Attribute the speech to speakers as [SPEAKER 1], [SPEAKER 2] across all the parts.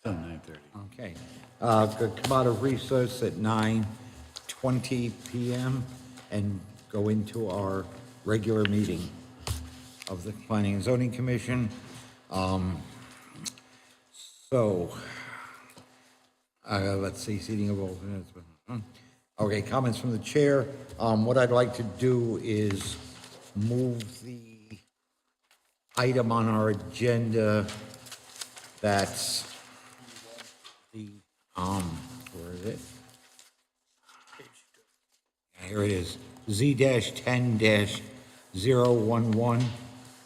[SPEAKER 1] Till 9:30.
[SPEAKER 2] Okay. Could come out of recess at 9:20 PM and go into our regular meeting of the Planning and Zoning Commission. So, let's see, seating of alternates. Okay, comments from the chair. What I'd like to do is move the item on our agenda that's the, where is it? Yeah, here it is, Z-10-011,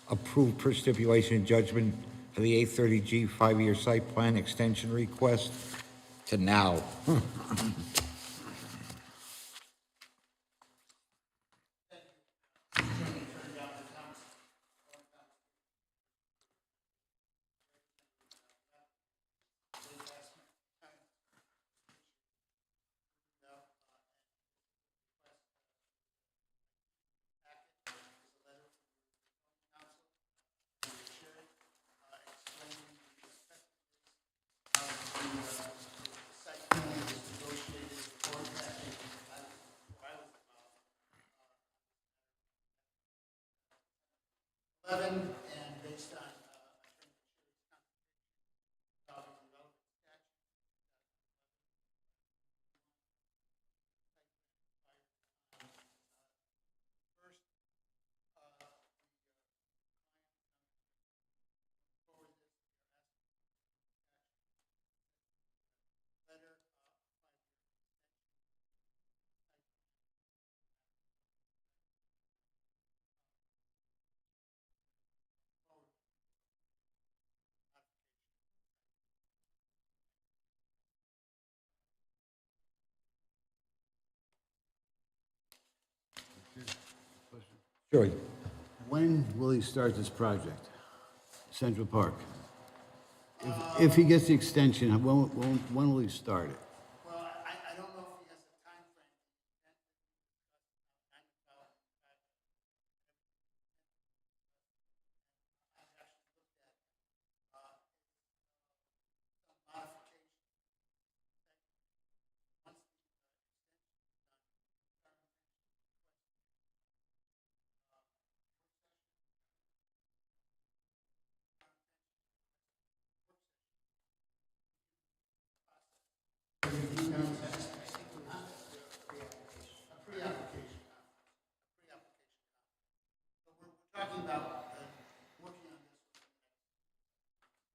[SPEAKER 2] approved per stipulation of judgment for the 830G 5-year site plan extension request to now. Sure.
[SPEAKER 1] When will he start this project? Central Park? If he gets the extension, when will he start it?
[SPEAKER 3] Well, I don't know if he has a time frame.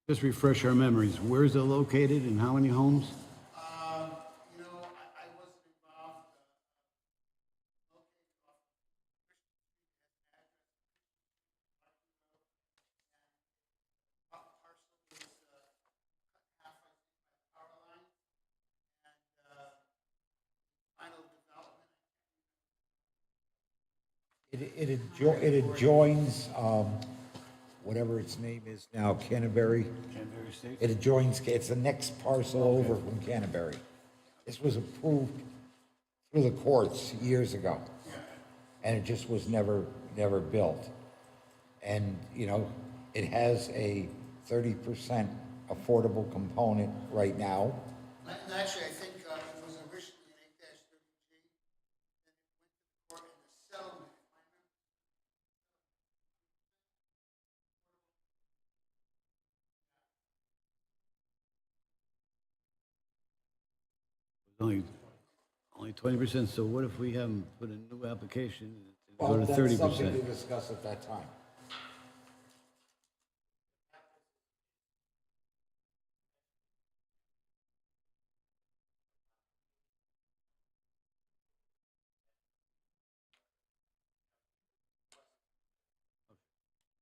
[SPEAKER 1] Just refresh our memories. Where is it located and how many homes?
[SPEAKER 3] You know, I wasn't involved.
[SPEAKER 2] It adjoins, whatever its name is now, Canterbury.
[SPEAKER 1] Canterbury Estates?
[SPEAKER 2] It adjoins, it's the next parcel over from Canterbury. This was approved through the courts years ago. And it just was never built. And, you know, it has a 30% affordable component right now.
[SPEAKER 3] And actually, I think it was originally an 8-30G, then it went to the court and the settlement.
[SPEAKER 1] Only 20%, so what if we haven't put a new application to
[SPEAKER 2] Well,
[SPEAKER 1] go to
[SPEAKER 2] that's something
[SPEAKER 1] 30%?
[SPEAKER 2] to discuss at that time.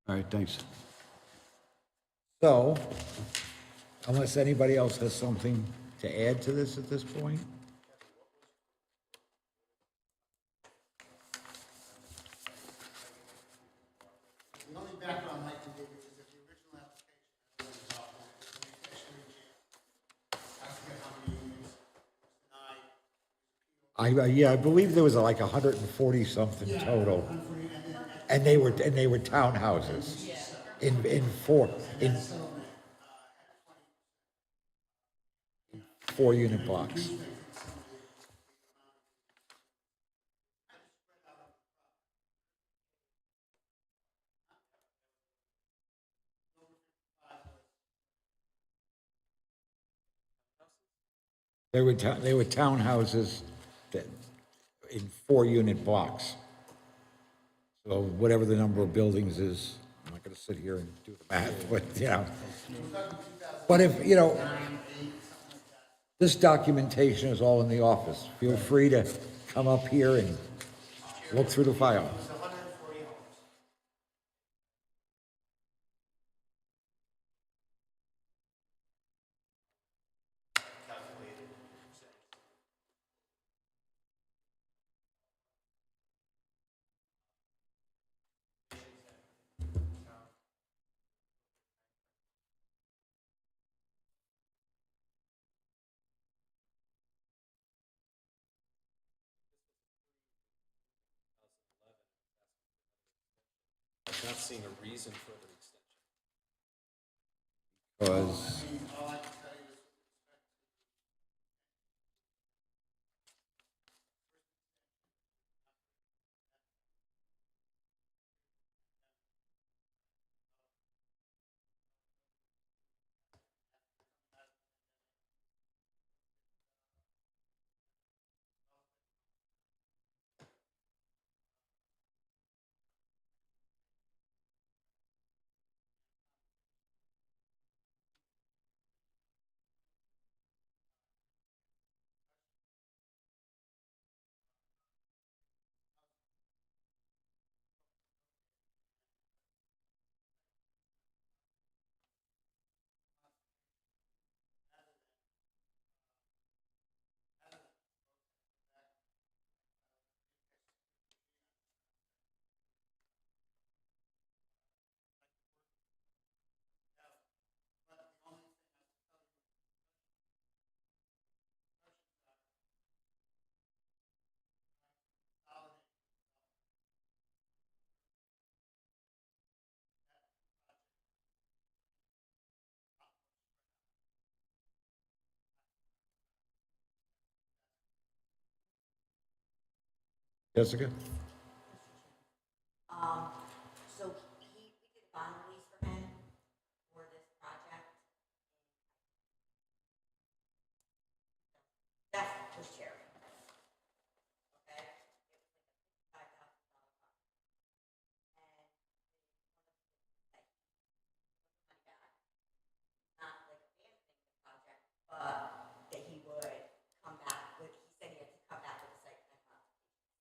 [SPEAKER 1] All right, thanks.
[SPEAKER 2] So, unless anybody else has something to add to this at this point?
[SPEAKER 3] The only background I can give you is that the original application, I was involved in it, was an 8-30G. I forget how many units was denied.
[SPEAKER 2] Yeah, I believe there was like 140 something total. And they were townhouses in four, in, 4-unit blocks. They were townhouses that, in 4-unit blocks. So whatever the number of buildings is, I'm not gonna sit here and do the math, but, you know. But if, you know, this documentation is all in the office. Feel free to come up here and look through the file.
[SPEAKER 4] I've not seen a reason for the extension.
[SPEAKER 2] Because Jessica?
[SPEAKER 5] So we did a bond release for him for this project. Jeff was chairman. Okay? It was like a $5,000 bond. And they wanted to put money back. Not like abandoning the project, but that he would come back with, he said he had to come back with a site plan modification.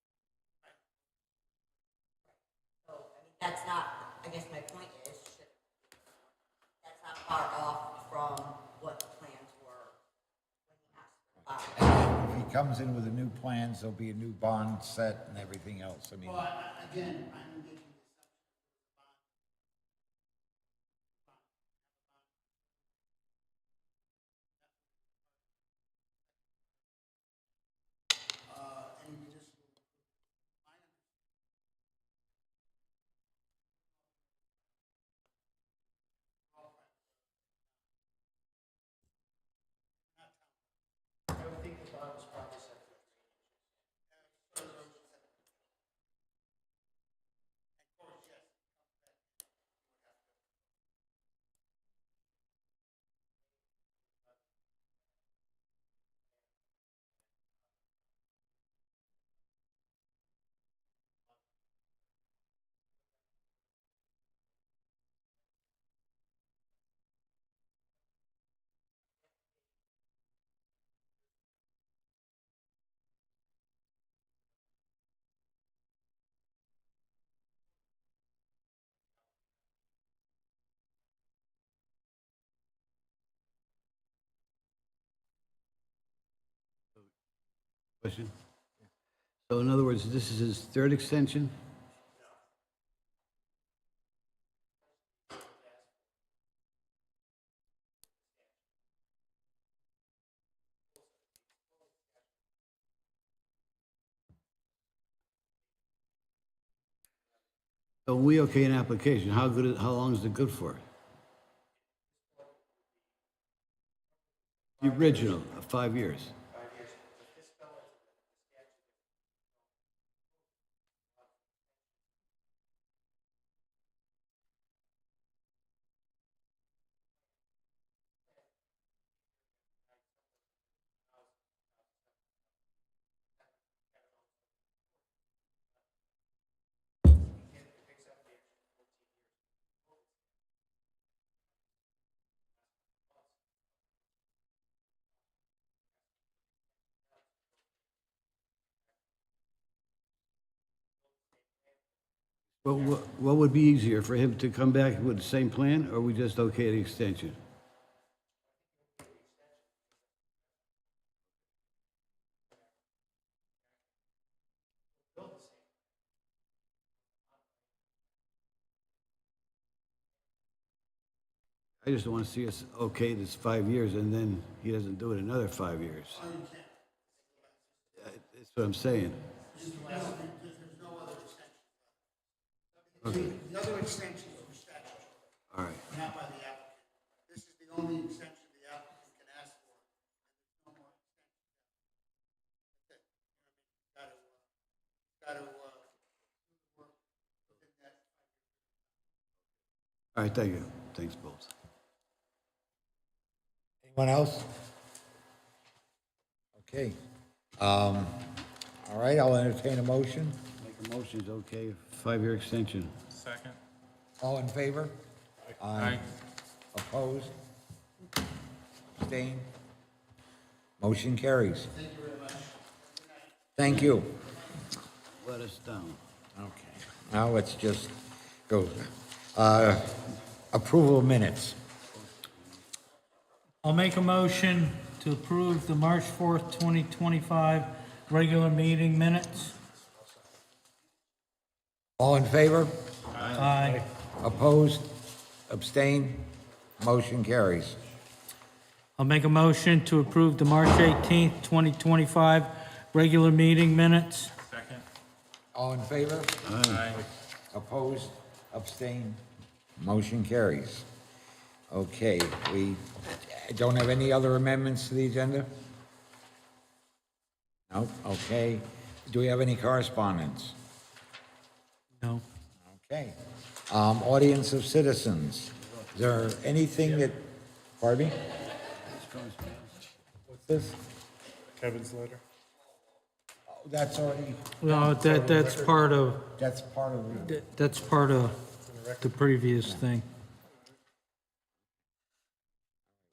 [SPEAKER 5] So, I mean, that's not, I guess my point is, that's not far off from what the plans were when he asked for the bond.
[SPEAKER 2] And if he comes in with the new plans, there'll be a new bond set and everything else. I mean,
[SPEAKER 3] Well, again, I'm making the assumption any municipal, I would think the bond was probably set for 3 inches. And of course, yes, it comes back, you would have to.
[SPEAKER 1] Question? So in other words, this is his third extension? So when we okay an application, how long is it good for? The original, 5 years.
[SPEAKER 3] 5 years. But this fellow, the statute,
[SPEAKER 1] But what would be easier, for him to come back with the same plan, or we just okay the extension? I just don't want to see us okay this 5 years, and then he doesn't do it another 5 years. That's what I'm saying.
[SPEAKER 3] there's no other extension. The other extensions are statute,
[SPEAKER 1] All right.
[SPEAKER 3] not by the applicant. This is the only extension the applicant can ask for. And there's no more extension. That's it. You know what I mean? Got to work within that 5 years.
[SPEAKER 1] All right, thank you. Thanks, both.
[SPEAKER 2] Anyone else? Okay. All right, I'll entertain a motion.
[SPEAKER 1] Make a motion, is okay, 5-year extension.
[SPEAKER 4] Second.
[SPEAKER 2] All in favor?
[SPEAKER 4] Aye.
[SPEAKER 2] Opposed? Abstained? Motion carries. Thank you very much. Thank you.
[SPEAKER 1] Let us down.
[SPEAKER 2] Okay. Now let's just go. Approval of minutes.
[SPEAKER 6] I'll make a motion to approve the March 4th, 2025 regular meeting minutes.
[SPEAKER 2] All in favor?
[SPEAKER 6] Aye.
[SPEAKER 2] Opposed? Abstained? Motion carries.
[SPEAKER 6] I'll make a motion to approve the March 18th, 2025 regular meeting minutes.
[SPEAKER 4] Second.
[SPEAKER 2] All in favor?
[SPEAKER 4] Aye.
[SPEAKER 2] Opposed? Abstained? Motion carries. Okay, we don't have any other amendments to the agenda? No? Okay. Do we have any correspondence?
[SPEAKER 6] No.
[SPEAKER 2] Okay. Audience of citizens. Is there anything that, pardon me? What's this?
[SPEAKER 4] Kevin's letter.
[SPEAKER 2] Oh, that's already,
[SPEAKER 6] No, that's part of,
[SPEAKER 2] that's part of the,
[SPEAKER 6] that's part of the previous thing.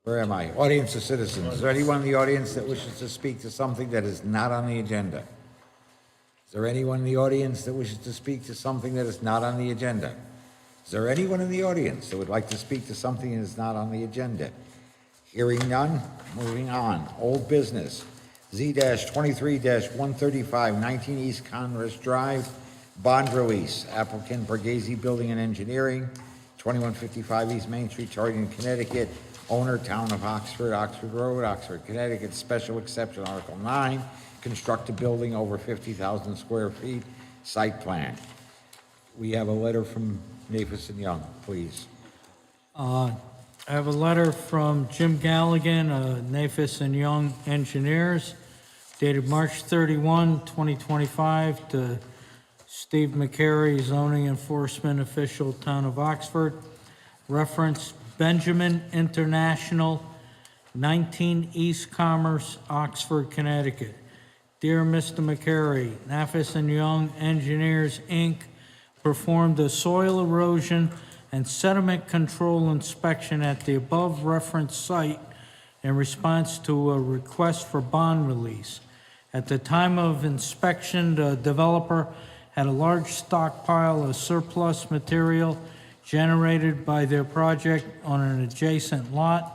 [SPEAKER 2] where am I? Audience of citizens. Is there anyone in the audience that wishes to speak to something that is not on the agenda? Is there anyone in the audience that wishes to speak to something that is not on the agenda? Is there anyone in the audience that would like to speak to something that is not on the agenda? Hearing none, moving on. Old business, Z-23-135, 19 East Congress Drive, bond release, applicant Borghese Building and Engineering, 2155 East Main Street, Torrington, Connecticut, owner, Town of Oxford, Oxford Road, Oxford, Connecticut, special exception, Article 9, construct a building over 50,000 square feet, site plan. We have a letter from Nafis and Young, please.
[SPEAKER 6] I have a letter from Jim Galligan, Nafis and Young Engineers, dated March 31, 2025, to Steve McCary, zoning enforcement official, Town of Oxford. Reference Benjamin International, 19 East Commerce, Oxford, Connecticut. Dear Mr. McCary, Nafis and Young Engineers, Inc. performed a soil erosion and sediment control inspection at the above referenced site in response to a request for bond release. At the time of inspection, the developer had a large stockpile of surplus material generated by their project on an adjacent lot.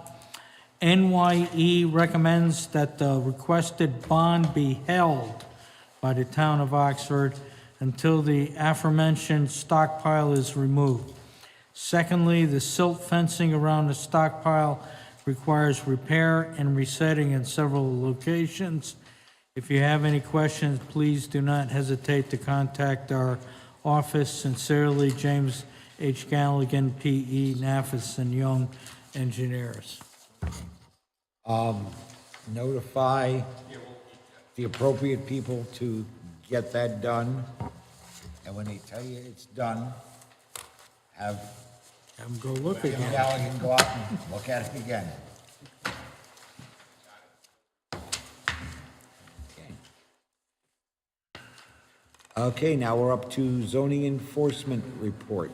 [SPEAKER 6] NYE recommends that the requested bond be held by the Town of Oxford until the aforementioned stockpile is removed. Secondly, the silt fencing around the stockpile requires repair and resetting in several locations. If you have any questions, please do not hesitate to contact our office. Sincerely, James H. Galligan, P.E., Nafis and Young Engineers.
[SPEAKER 2] notify the appropriate people to get that done. And when they tell you it's done, have
[SPEAKER 6] Have them go look
[SPEAKER 2] Jim
[SPEAKER 6] again.
[SPEAKER 2] Galligan go out and look at it again. Okay. Okay, now we're up to zoning enforcement report.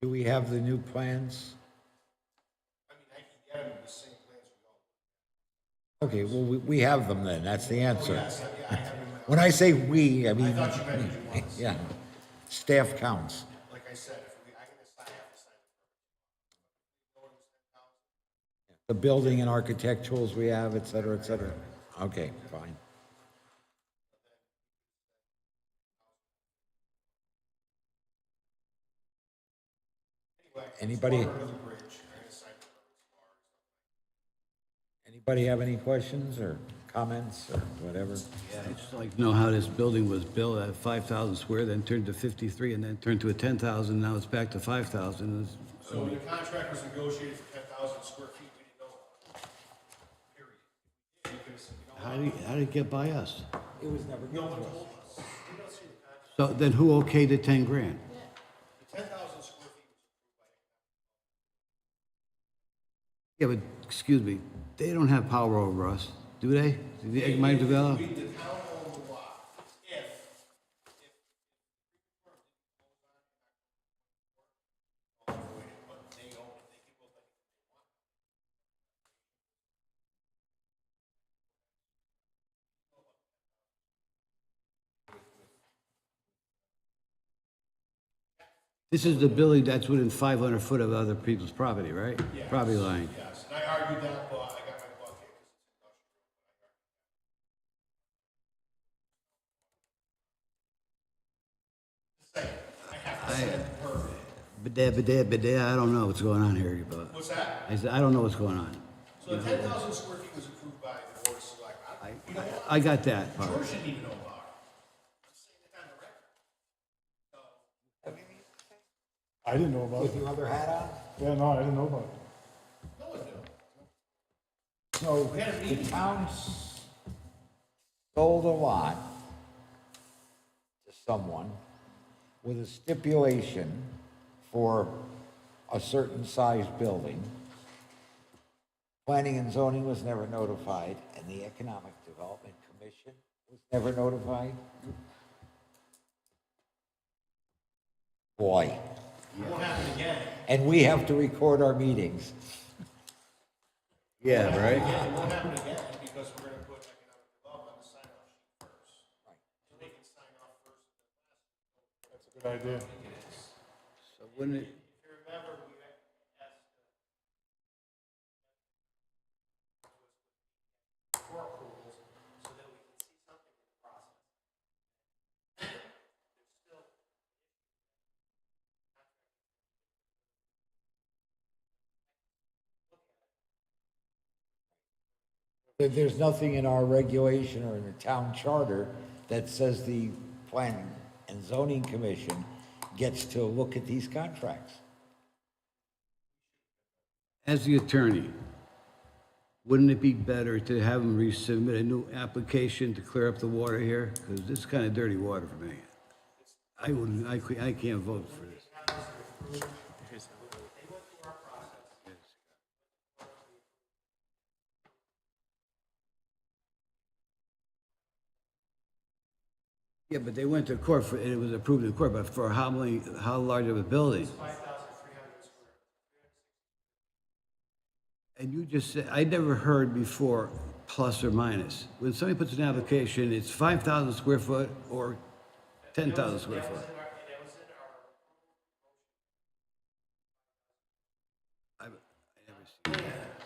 [SPEAKER 2] Do we have the new plans? Okay, well, we have them then, that's the answer. When I say we, I mean, yeah, staff counts.
[SPEAKER 3] Like I said, if we, I can decide, I have to sign
[SPEAKER 2] The building and architecturals we have, et cetera, et cetera. Okay, fine. Anybody have any questions or comments or whatever?
[SPEAKER 1] Yeah, I'd just like to know how this building was built at 5,000 square, then turned to 53, and then turned to a 10,000, now it's back to 5,000.
[SPEAKER 3] So when the contract was negotiated for 10,000 square feet, we didn't know about it. Period. You could have said, you know,
[SPEAKER 1] How did it get by us?
[SPEAKER 2] It was never
[SPEAKER 3] no one told us. We don't see the contract.
[SPEAKER 1] So then who okayed the 10 grand?
[SPEAKER 3] The 10,000 square feet was approved by.
[SPEAKER 1] Yeah, but, excuse me, they don't have power over us, do they? Do the Egg develop?
[SPEAKER 3] The town owned the lot. If but they own it, they can build anything they want.
[SPEAKER 1] This is the building that's within 500 foot of other people's property, right? Property line.
[SPEAKER 3] Yes, and I argued that, but I got my butt kicked because it's industrial. Just saying, I have to say it perfect.
[SPEAKER 1] But I don't know what's going on here, but.
[SPEAKER 3] What's that?
[SPEAKER 1] I said, I don't know what's going on.
[SPEAKER 3] So the 10,000 square feet was approved by the board of selectmen. You know what?
[SPEAKER 1] I got that part.
[SPEAKER 3] George didn't even know about it. I'm saying it on the record.
[SPEAKER 4] I didn't know about
[SPEAKER 2] With
[SPEAKER 4] it.
[SPEAKER 2] your other hat on?
[SPEAKER 4] Yeah, no, I didn't know about it.
[SPEAKER 3] No one knew.
[SPEAKER 2] So the town sold a lot to someone with a stipulation for a certain size building. Planning and zoning was never notified, and the Economic Development Commission was never notified. Boy,
[SPEAKER 3] won't happen again.
[SPEAKER 2] And we have to record our meetings.
[SPEAKER 1] Yeah, right?
[SPEAKER 3] It won't happen again because we're gonna put economic development on the sign-off sheet first. So they can sign off first.
[SPEAKER 4] That's a good idea.
[SPEAKER 1] So wouldn't it,
[SPEAKER 3] If you remember, we asked for approvals so that we can see something in the process. There's still
[SPEAKER 2] There's nothing in our regulation or in the town charter that says the planning and zoning commission gets to look at these contracts.
[SPEAKER 1] as the attorney, wouldn't it be better to have him resubmit a new application to clear up the water here? Because this is kind of dirty water for me. I can't vote for this. Yeah, but they went to court for, and it was approved in court, but for how many, how large of a building?
[SPEAKER 3] 5,300 square.
[SPEAKER 1] And you just said, I never heard before plus or minus. When somebody puts an application, it's 5,000 square foot or 10,000 square foot. I never seen that.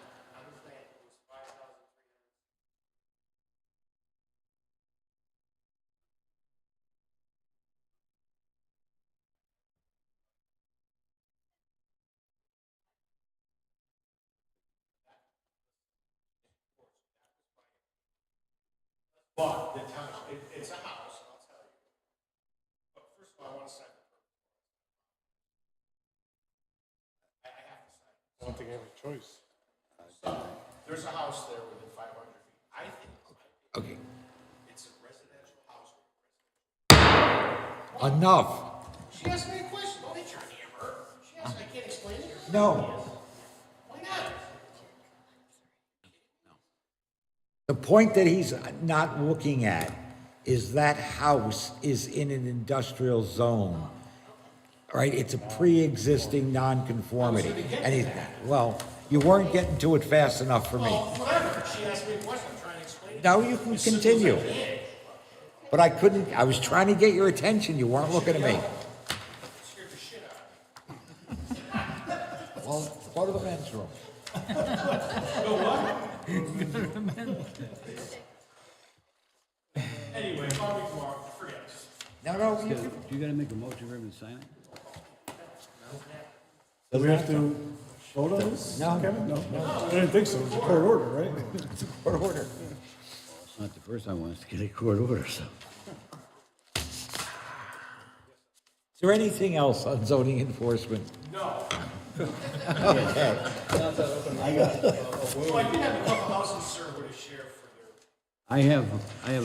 [SPEAKER 3] But the town, it's a house, I'll tell you. But first of all, I want to sign the permit. I have to sign.
[SPEAKER 4] I don't think I have a choice.
[SPEAKER 3] So, there's a house there within 500 feet. I think
[SPEAKER 2] Okay,
[SPEAKER 3] it's a residential house.
[SPEAKER 2] enough.
[SPEAKER 3] She asked me a question, don't hit your hammer. She asked me, I can't explain it.
[SPEAKER 2] No.
[SPEAKER 3] Why not?
[SPEAKER 2] The point that he's not looking at is that house is in an industrial zone. Right? It's a pre-existing nonconformity. And he's, well, you weren't getting to it fast enough for me.
[SPEAKER 3] Whatever, she asked me a question, I'm trying to explain it.
[SPEAKER 2] Now you can continue. But I couldn't, I was trying to get your attention. You weren't looking at me.
[SPEAKER 3] Scared the shit out of me.
[SPEAKER 2] Well, go to the men's room.
[SPEAKER 3] Anyway, call me tomorrow, forget it.
[SPEAKER 2] No, you
[SPEAKER 1] Do you gotta make a motion for him to sign it?
[SPEAKER 4] Do we have to vote on this,
[SPEAKER 2] No.
[SPEAKER 4] Kevin? No. I didn't think so. It's a court order, right?
[SPEAKER 2] It's a court order.
[SPEAKER 1] It's not the first time I want us to get a court order, so.
[SPEAKER 2] Is there anything else on zoning enforcement?
[SPEAKER 3] No.
[SPEAKER 2] Okay.
[SPEAKER 3] So I did have a couple houses served with a share for their
[SPEAKER 1] I have a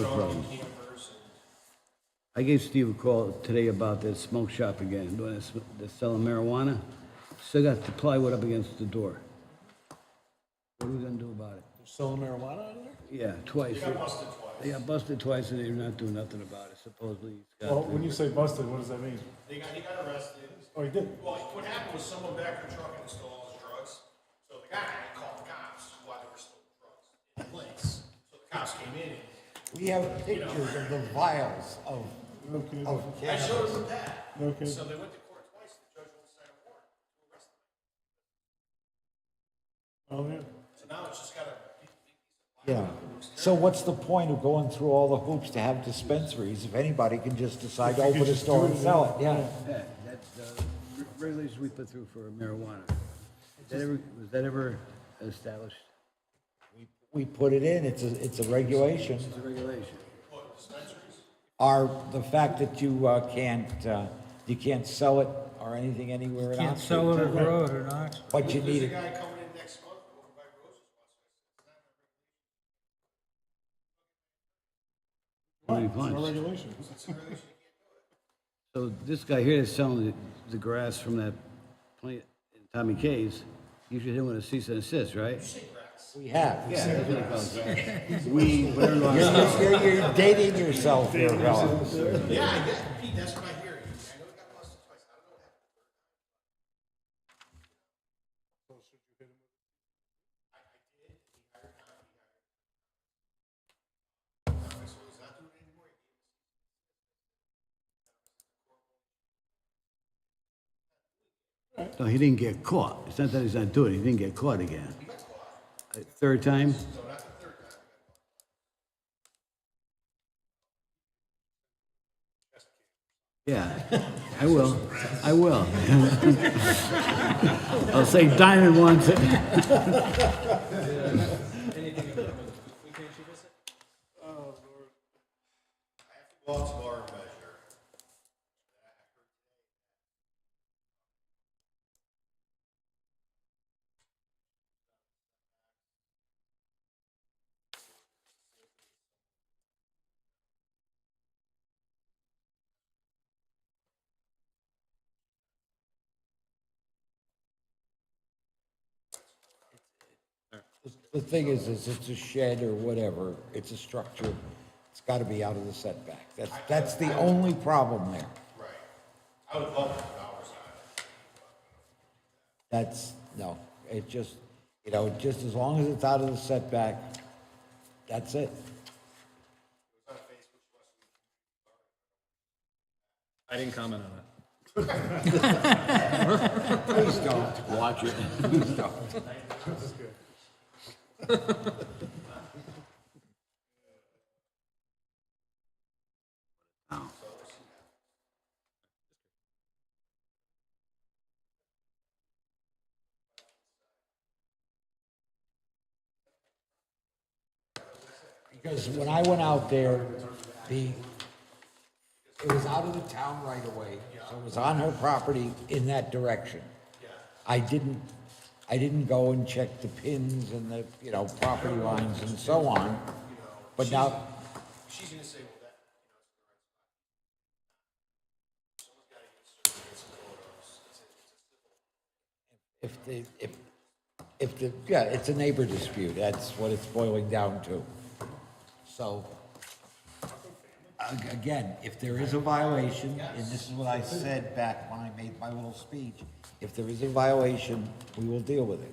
[SPEAKER 1] problem.
[SPEAKER 3] campers and.
[SPEAKER 1] I gave Steve a call today about that smoke shop again, doing that, they're selling marijuana. Still got the plywood up against the door. What are we gonna do about it?
[SPEAKER 4] Selling marijuana out of there?
[SPEAKER 1] Yeah, twice.
[SPEAKER 3] Got busted twice.
[SPEAKER 1] They got busted twice and they're not doing nothing about it, supposedly. He's
[SPEAKER 4] Well,
[SPEAKER 1] got
[SPEAKER 4] when you say busted, what does that mean?
[SPEAKER 3] He got arrested.
[SPEAKER 4] Oh, he did?
[SPEAKER 3] Well, what happened was someone backed the truck and stole all his drugs. So the guy called the cops while there were still drugs in the place. So the cops came in and
[SPEAKER 2] We have pictures of the vials of
[SPEAKER 4] No kidding.
[SPEAKER 2] of
[SPEAKER 3] I
[SPEAKER 2] cannabis.
[SPEAKER 3] showed them that.
[SPEAKER 4] No kidding.
[SPEAKER 3] So they went to court twice. The judge won't sign a warrant to arrest them.
[SPEAKER 4] Oh, yeah.
[SPEAKER 3] So now it's just got a
[SPEAKER 2] Yeah. So what's the point of going through all the hoops to have dispensaries if anybody can just decide to
[SPEAKER 4] If you
[SPEAKER 2] open a
[SPEAKER 4] just
[SPEAKER 2] store
[SPEAKER 4] do
[SPEAKER 2] and
[SPEAKER 4] it,
[SPEAKER 2] sell it?
[SPEAKER 4] yeah.
[SPEAKER 2] Yeah.
[SPEAKER 1] Yeah, that's the regulations we put through for marijuana. Was that ever established?
[SPEAKER 2] We put it in, it's a regulation.
[SPEAKER 1] It's a regulation.
[SPEAKER 2] Are the fact that you can't sell it or anything anywhere in
[SPEAKER 6] Can't
[SPEAKER 2] Oxford.
[SPEAKER 6] sell it at the road or not.
[SPEAKER 2] But you
[SPEAKER 3] There's
[SPEAKER 2] need
[SPEAKER 3] a
[SPEAKER 2] it.
[SPEAKER 3] guy coming in next month over by Rose's
[SPEAKER 1] Only
[SPEAKER 4] No
[SPEAKER 1] plunge.
[SPEAKER 4] regulations.
[SPEAKER 1] So this guy here is selling the grass from that plant in Tommy K's. You should hit him with a cease and desist, right?
[SPEAKER 2] We have.
[SPEAKER 1] Yeah, that's what it calls grass. Weed, whatever you want to call it.
[SPEAKER 2] You're dating yourself here, fella.
[SPEAKER 3] Yeah, Pete, that's what I hear. I know he got busted twice. I don't know what happened.
[SPEAKER 1] No, he didn't get caught. It's not that he's not doing it, he didn't get caught again. Third time? Yeah, I will. I will. I'll say Diamond wants it.
[SPEAKER 3] Baltimore measure.
[SPEAKER 2] The thing is it's a shed or whatever, it's a structure, it's gotta be out of the setback. That's the only problem there.
[SPEAKER 3] Right. I would love to put hours on it.
[SPEAKER 2] That's, no, it just, you know, just as long as it's out of the setback, that's it.
[SPEAKER 7] I didn't comment on it.
[SPEAKER 2] Please don't.
[SPEAKER 1] Watch it.
[SPEAKER 2] Please don't.
[SPEAKER 1] Oh.
[SPEAKER 2] Because when I went out there, it was out of the town right away, so it was on her property in that direction. I didn't go and check the pins and the, you know, property lines and so on, but now,
[SPEAKER 3] She's gonna say, well, that,
[SPEAKER 2] if the, yeah, it's a neighbor dispute, that's what it's boiling down to. So, again, if there is a violation, and this is what I said back when I made my little speech, if there is a violation, we will deal with it.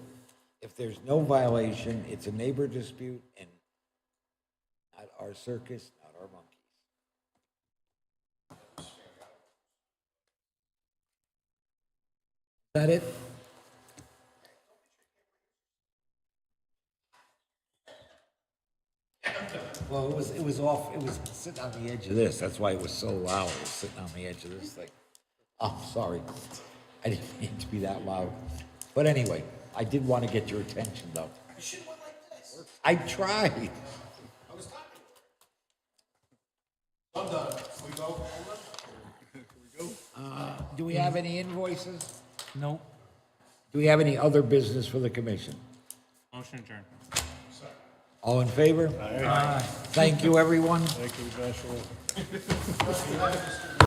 [SPEAKER 2] If there's no violation, it's a neighbor dispute and not our circus, not our monkeys. Is that it? Well, it was sitting on the edge of this, that's why it was so loud, it was sitting on the edge of this thing. Oh, sorry, I didn't mean to be that loud. But anyway, I did want to get your attention, though.
[SPEAKER 3] you should have went like this.
[SPEAKER 2] I tried.
[SPEAKER 3] I was talking to her. I'm done. We go.
[SPEAKER 2] Do we have any invoices?
[SPEAKER 6] Nope.
[SPEAKER 2] Do we have any other business for the commission?
[SPEAKER 7] Motion adjourned.
[SPEAKER 2] All in favor? Thank you, everyone.
[SPEAKER 4] Thank you, Joshua.